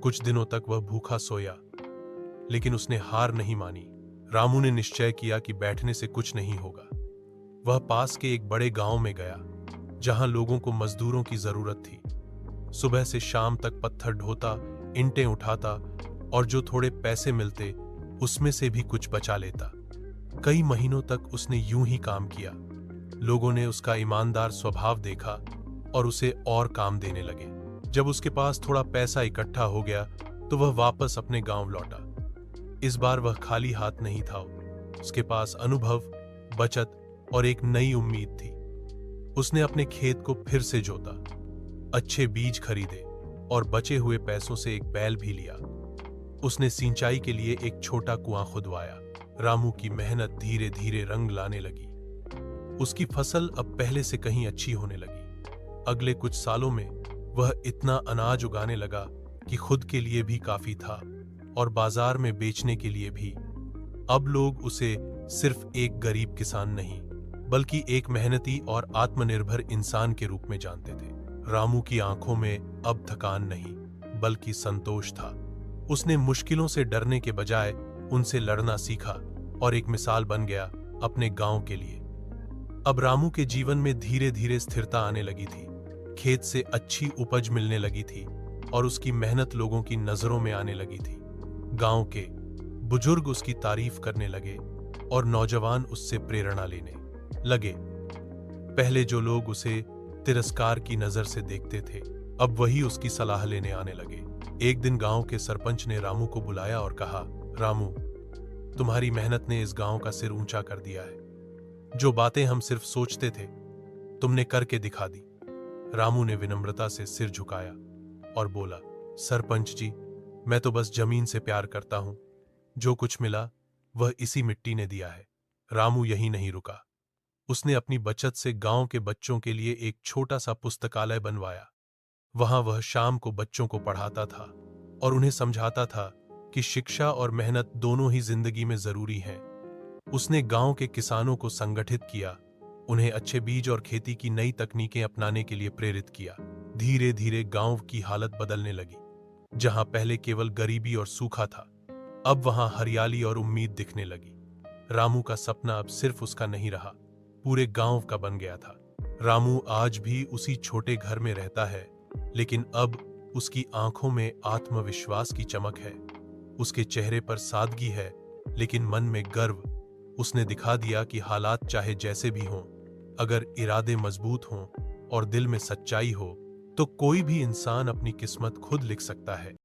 कुछ दिनों तक वह भूखा सोया, लेकिन उसने हार नहीं मानी। रामू ने निश्चय किया कि बैठने से कुछ नहीं होगा। वह पास के एक बड़े गांव में गया, जहां लोगों को मजदूरों की जरूरत थी। सुबह से शाम तक पत्थर ढोता, ईंटें उठाता और जो थोड़े पैसे मिलते उसमें से भी कुछ बचा लेता। कई महीनों तक उसने यूं ही काम किया। लोगों ने उसका ईमानदार स्वभाव देखा और उसे और काम देने लगे। जब उसके पास थोड़ा पैसा इकट्ठा हो गया तो वह वापस अपने गांव लौटा। इस बार वह खाली हाथ नहीं था। उसके पास अनुभव, बचत और एक नई उम्मीद थी। उसने अपने खेत को फिर से जोता, अच्छे बीज खरीदे और बचे हुए पैसों से एक बैल भी लिया। उसने सिंचाई के लिए एक छोटा कुआं खुदवाया। रामू की मेहनत धीरे धीरे रंग लाने लगी। उसकी फसल अब पहले से कहीं अच्छी होने लगी। अगले कुछ सालों में वह इतना अनाज उगाने लगा कि खुद के लिए भी काफी था और बाजार में बेचने के लिए भी। अब लोग उसे सिर्फ एक गरीब किसान नहीं, बल्कि एक मेहनती और आत्मनिर्भर इंसान के रूप में जानते थे। रामू की आंखों में अब थकान नहीं, बल्कि संतोष था। उसने मुश्किलों से डरने के बजाय उनसे लड़ना सीखा और एक मिसाल बन गया अपने गांव के लिए। अब रामू के जीवन में धीरे धीरे स्थिरता आने लगी थी। खेत से अच्छी उपज मिलने लगी थी और उसकी मेहनत लोगों की नजरों में आने लगी थी। गांव के बुजुर्ग उसकी तारीफ करने लगे और नौजवान उससे प्रेरणा लेने लगे। पहले जो लोग उसे तिरस्कार की नजर से देखते थे, अब वही उसकी सलाह लेने आने लगे। एक दिन गांव के सरपंच ने रामू को बुलाया और कहा, रामू, तुम्हारी मेहनत ने इस गांव का सिर ऊंचा कर दिया है। जो बातें हम सिर्फ सोचते थे, तुमने करके दिखा दी। रामू ने विनम्रता से सिर झुकाया और बोला, सरपंच जी, मैं तो बस जमीन से प्यार करता हूं। जो कुछ मिला वह इसी मिट्टी ने दिया है। रामू यहीं नहीं रुका। उसने अपनी बचत से गांव के बच्चों के लिए एक छोटा सा पुस्तकालय बनवाया। वहां वह शाम को बच्चों को पढ़ाता था और उन्हें समझाता था कि शिक्षा और मेहनत दोनों ही जिंदगी में जरूरी हैं। उसने गांव के किसानों को संगठित किया, उन्हें अच्छे बीज और खेती की नई तकनीकें अपनाने के लिए प्रेरित किया। धीरे धीरे गांव की हालत बदलने लगी। जहां पहले केवल गरीबी और सूखा था, अब वहां हरियाली और उम्मीद दिखने लगी। रामू का सपना अब सिर्फ उसका नहीं रहा, पूरे गांव का बन गया था। रामू आज भी उसी छोटे घर में रहता है, लेकिन अब उसकी आंखों में आत्मविश्वास की चमक है। उसके चेहरे पर सादगी है, लेकिन मन में गर्व। उसने दिखा दिया कि हालात चाहे जैसे भी हों, अगर इरादे मजबूत हों और दिल में सच्चाई हो, तो कोई भी इंसान अपनी किस्मत खुद लिख सकता है।